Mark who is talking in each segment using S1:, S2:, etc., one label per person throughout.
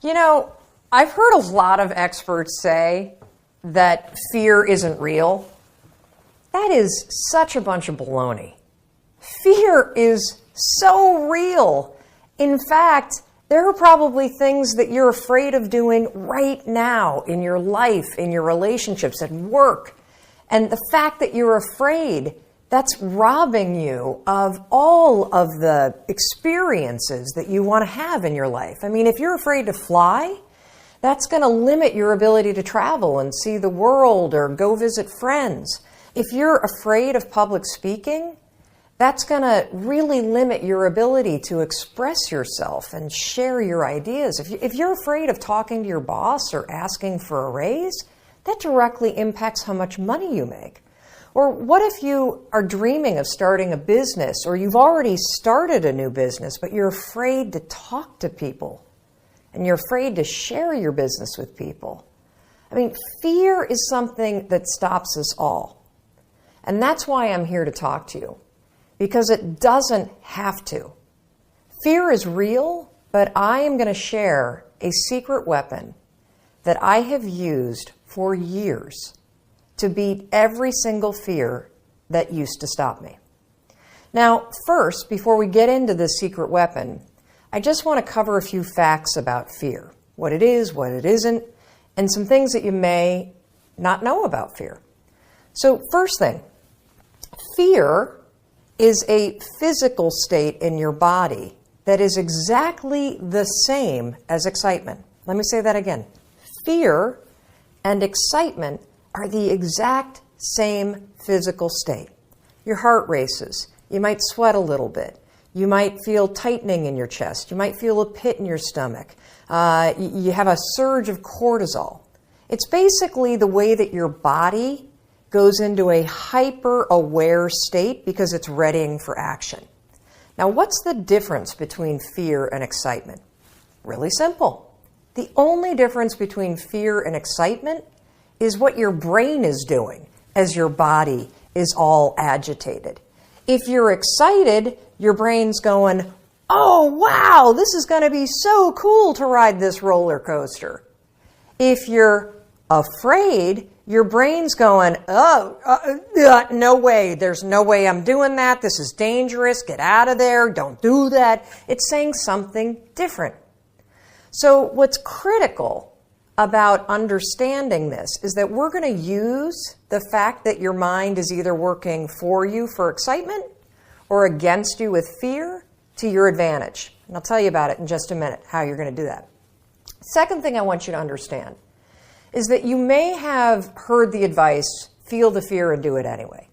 S1: You know, I've heard a lot of experts say that fear isn't real. That is such a bunch of baloney. Fear is so real. In fact, there are probably things that you're afraid of doing right now in your life, in your relationships, at work. And the fact that you're afraid, that's robbing you of all of the experiences that you want to have in your life. I mean, if you're afraid to fly, that's going to limit your ability to travel and see the world or go visit friends. If you're afraid of public speaking, that's going to really limit your ability to express yourself and share your ideas. If you're afraid of talking to your boss or asking for a raise, that directly impacts how much money you make. Or what if you are dreaming of starting a business, or you've already started a new business, but you're afraid to talk to people, and you're afraid to share your business with people? I mean, fear is something that stops us all. And that's why I'm here to talk to you, because it doesn't have to. Fear is real, but I am going to share a secret weapon that I have used for years to beat every single fear that used to stop me. Now, first, before we get into this secret weapon, I just want to cover a few facts about fear, what it is, what it isn't, and some things that you may not know about fear. So first thing, fear is a physical state in your body that is exactly the same as excitement. Let me say that again. Fear and excitement are the exact same physical state. Your heart races. You might sweat a little bit. You might feel tightening in your chest. You might feel a pit in your stomach. You have a surge of cortisol. It's basically the way that your body goes into a hyper-aware state because it's readying for action. Now, what's the difference between fear and excitement? Really simple. The only difference between fear and excitement is what your brain is doing as your body is all agitated. If you're excited, your brain's going, oh, wow, this is going to be so cool to ride this roller coaster. If you're afraid, your brain's going, no way, there's no way I'm doing that. This is dangerous. Get out of there. Don't do that. It's saying something different. So what's critical about understanding this is that we're going to use the fact that your mind is either working for you for excitement or against you with fear to your advantage. And I'll tell you about it in just a minute, how you're going to do that. Second thing I want you to understand is that you may have heard the advice, feel the fear and do it anyway.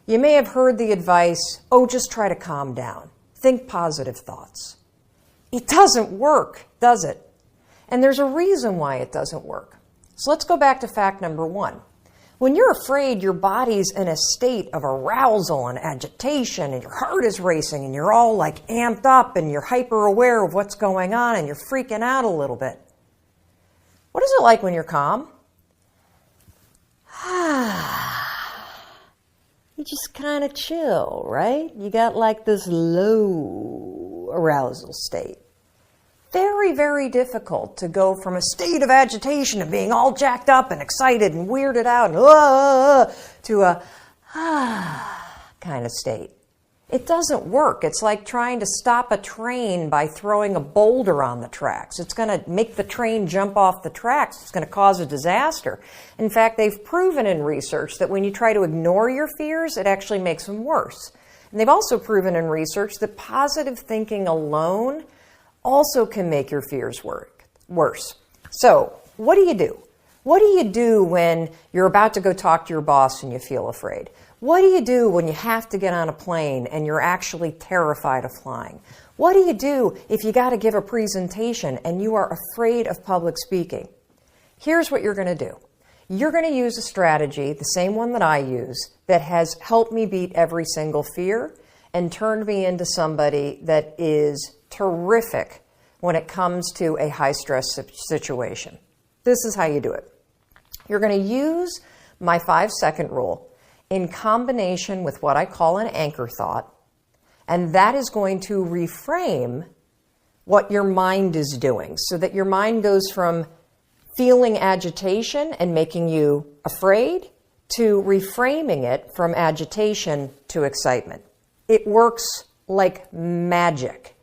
S1: You may have heard the advice, oh, just try to calm down. Think positive thoughts. It doesn't work, does it? And there's a reason why it doesn't work. So let's go back to fact number one. When you're afraid, your body's in a state of arousal and agitation, and your heart is racing, and you're all like amped up, and you're hyper aware of what's going on, and you're freaking out a little bit. What is it like when you're calm? You just kind of chill, right? You got like this low arousal state. Very, very difficult to go from a state of agitation and being all jacked up and excited and weirded out and to a kind of state. It doesn't work. It's like trying to stop a train by throwing a boulder on the tracks. It's going to make the train jump off the tracks. It's going to cause a disaster. In fact, they've proven in research that when you try to ignore your fears, it actually makes them worse. And they've also proven in research that positive thinking alone also can make your fears worse. So, what do you do? What do you do when you're about to go talk to your boss and you feel afraid? What do you do when you have to get on a plane and you're actually terrified of flying? What do you do if you got to give a presentation and you are afraid of public speaking? Here's what you're going to do. You're going to use a strategy, the same one that I use, that has helped me beat every single fear and turned me into somebody that is terrific when it comes to a high-stress situation. This is how you do it. You're going to use my 5-second rule in combination with what I call an anchor thought, and that is going to reframe what your mind is doing, so that your mind goes from feeling agitation and making you afraid to reframing it from agitation to excitement. It works like magic.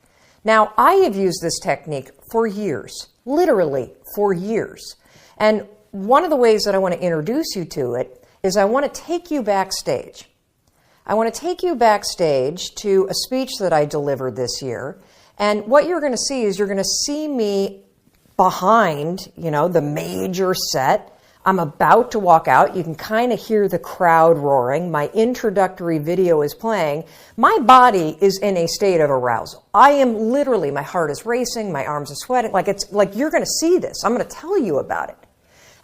S1: Now, I have used this technique for years, literally for years. And one of the ways that I want to introduce you to it is I want to take you backstage. I want to take you backstage to a speech that I delivered this year. And what you're going to see is you're going to see me behind, the major set. I'm about to walk out. You can kind of hear the crowd roaring. My introductory video is playing. My body is in a state of arousal. I am literally, my heart is racing, my arms are sweating. Like you're going to see this. I'm going to tell you about it.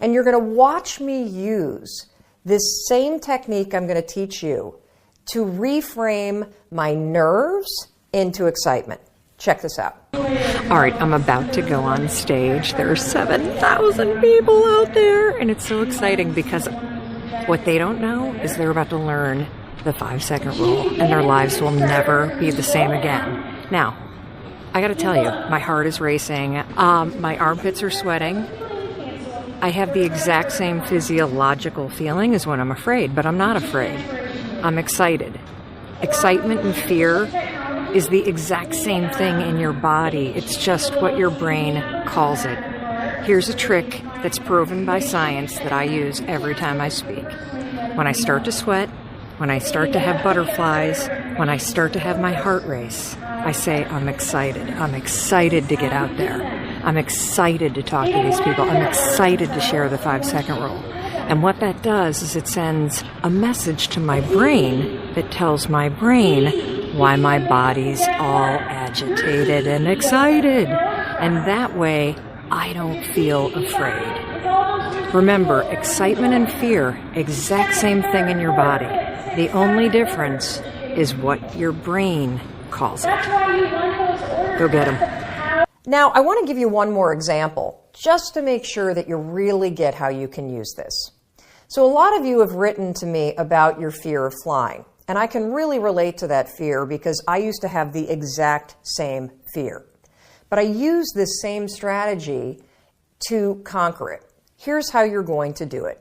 S1: And you're going to watch me use this same technique I'm going to teach you to reframe my nerves into excitement. Check this out. All right, I'm about to go on stage. There are 7,000 people out there, and it's so exciting because what they don't know is they're about to learn the 5-second rule, and their lives will never be the same again. Now, I got to tell you, my heart is racing. My armpits are sweating. I have the exact same physiological feeling as when I'm afraid, but I'm not afraid. I'm excited. Excitement and fear is the exact same thing in your body. It's just what your brain calls it. Here's a trick that's proven by science that I use every time I speak. When I start to sweat, when I start to have butterflies, when I start to have my heart race, I say, I'm excited. I'm excited to get out there. I'm excited to talk to these people. I'm excited to share the 5-second rule. And what that does is it sends a message to my brain that tells my brain why my body's all agitated and excited. And that way, I don't feel afraid. Remember, excitement and fear, exact same thing in your body. The only difference is what your brain calls it. Go get them. Now, I want to give you one more example, just to make sure that you really get how you can use this. So a lot of you have written to me about your fear of flying. And I can really relate to that fear because I used to have the exact same fear. But I use this same strategy to conquer it. Here's how you're going to do it.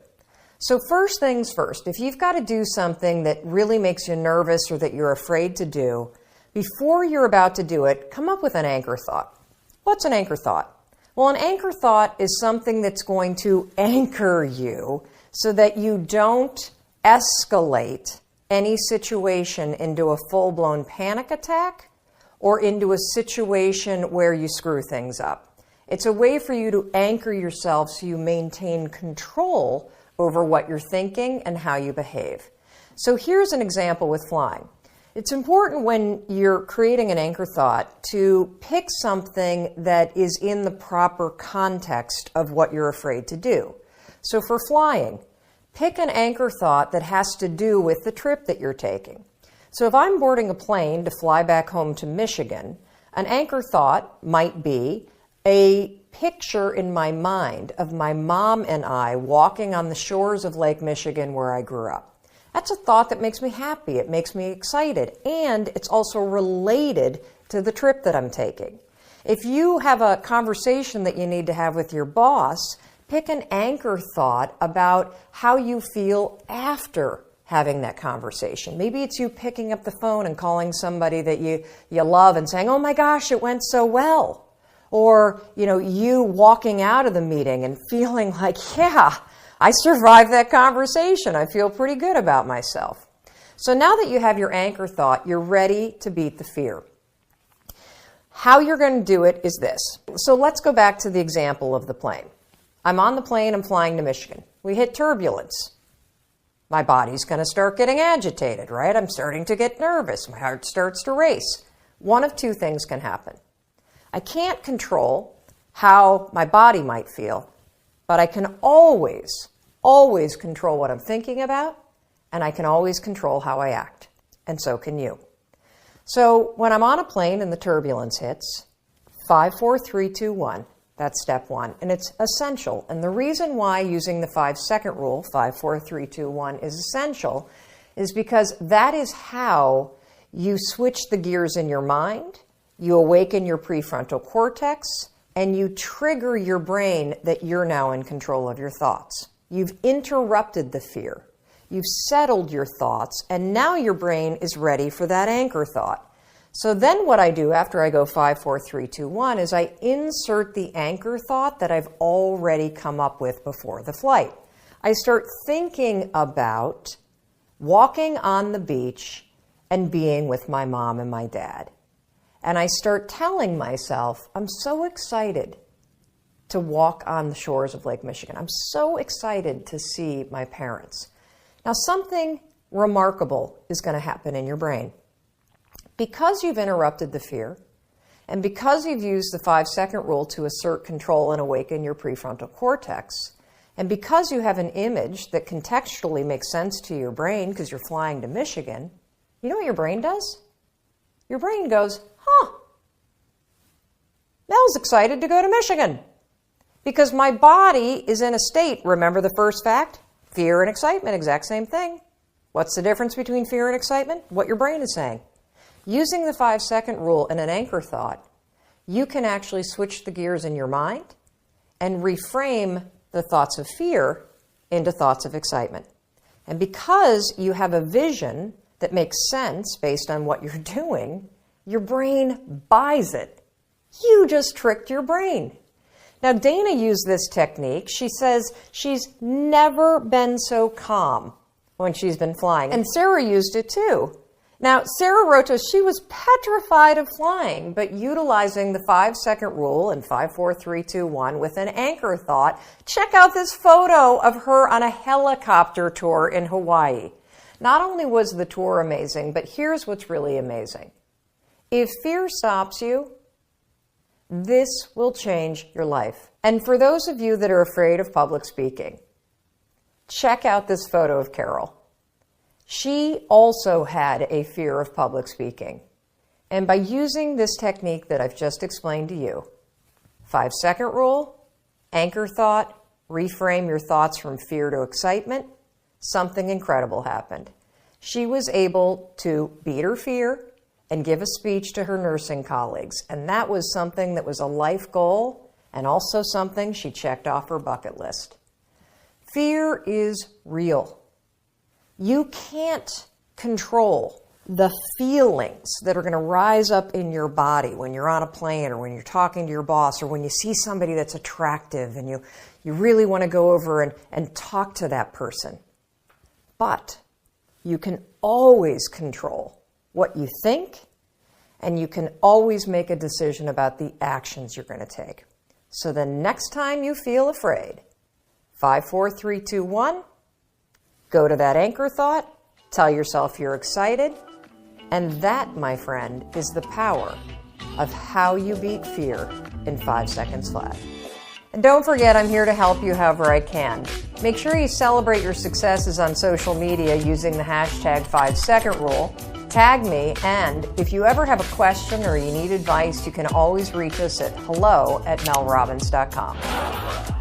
S1: So first things first, if you've got to do something that really makes you nervous or that you're afraid to do, before you're about to do it, come up with an anchor thought. What's an anchor thought? Well, an anchor thought is something that's going to anchor you so that you don't escalate any situation into a full-blown panic attack or into a situation where you screw things up. It's a way for you to anchor yourself so you maintain control over what you're thinking and how you behave. So here's an example with flying. It's important when you're creating an anchor thought to pick something that is in the proper context of what you're afraid to do. So for flying, pick an anchor thought that has to do with the trip that you're taking. So if I'm boarding a plane to fly back home to Michigan, an anchor thought might be a picture in my mind of my mom and I walking on the shores of Lake Michigan where I grew up. That's a thought that makes me happy. It makes me excited. And it's also related to the trip that I'm taking. If you have a conversation that you need to have with your boss, pick an anchor thought about how you feel after having that conversation. Maybe it's you picking up the phone and calling somebody that you love and saying, oh my gosh, it went so well. Or, you walking out of the meeting and feeling like, yeah, I survived that conversation. I feel pretty good about myself. So now that you have your anchor thought, you're ready to beat the fear. How you're going to do it is this. So let's go back to the example of the plane. I'm on the plane, I'm flying to Michigan. We hit turbulence. My body's going to start getting agitated, right? I'm starting to get nervous. My heart starts to race. One of two things can happen. I can't control how my body might feel, but I can always control what I'm thinking about, and I can always control how I act. And so can you. So when I'm on a plane and the turbulence hits, 5, 4, 3, 2, 1, that's step one. And it's essential. And the reason why using the 5-second rule, 5, 4, 3, 2, 1, is essential is because that is how you switch the gears in your mind You awaken your prefrontal cortex, and you trigger your brain that you're now in control of your thoughts. You've interrupted the fear. You've settled your thoughts, and now your brain is ready for that anchor thought. So then what I do after I go 5, 4, 3, 2, 1 is I insert the anchor thought that I've already come up with before the flight. I start thinking about walking on the beach and being with my mom and my dad. And I start telling myself, I'm so excited to walk on the shores of Lake Michigan. I'm so excited to see my parents. Now, something remarkable is going to happen in your brain. Because you've interrupted the fear, and because you've used the 5-second rule to assert control and awaken your prefrontal cortex, and because you have an image that contextually makes sense to your brain because you're flying to Michigan, you know what your brain does? Your brain goes, Mel's excited to go to Michigan because my body is in a state, remember the first fact? Fear and excitement, exact same thing. What's the difference between fear and excitement? What your brain is saying. Using the 5-second rule and an anchor thought, you can actually switch the gears in your mind and reframe the thoughts of fear into thoughts of excitement. And because you have a vision that makes sense based on what you're doing, your brain buys it. You just tricked your brain. Now, Dana used this technique. She says she's never been so calm when she's been flying. And Sarah used it too. Now, Sarah wrote to us, she was petrified of flying, but utilizing the 5-second rule and 5, 4, 3, 2, 1 with an anchor thought, check out this photo of her on a helicopter tour in Hawaii. Not only was the tour amazing, but here's what's really amazing. If fear stops you, this will change your life. And for those of you that are afraid of public speaking, check out this photo of Carol. She also had a fear of public speaking. And by using this technique that I've just explained to you, 5-second rule, anchor thought, reframe your thoughts from fear to excitement, something incredible happened. She was able to beat her fear and give a speech to her nursing colleagues. And that was something that was a life goal and also something she checked off her bucket list. Fear is real. You can't control the feelings that are going to rise up in your body when you're on a plane or when you're talking to your boss or when you see somebody that's attractive and you really want to go over and talk to that person. But you can always control what you think, and you can always make a decision about the actions you're going to take. So the next time you feel afraid, 5, 4, 3, 2, 1, go to that anchor thought, tell yourself you're excited, and that, my friend, is the power of how you beat fear in 5 seconds flat. And don't forget, I'm here to help you however I can. Make sure you celebrate your successes on social media using the hashtag 5-second rule. Tag me, and if you ever have a question or you need advice, you can always reach us at hello@melrobbins.com.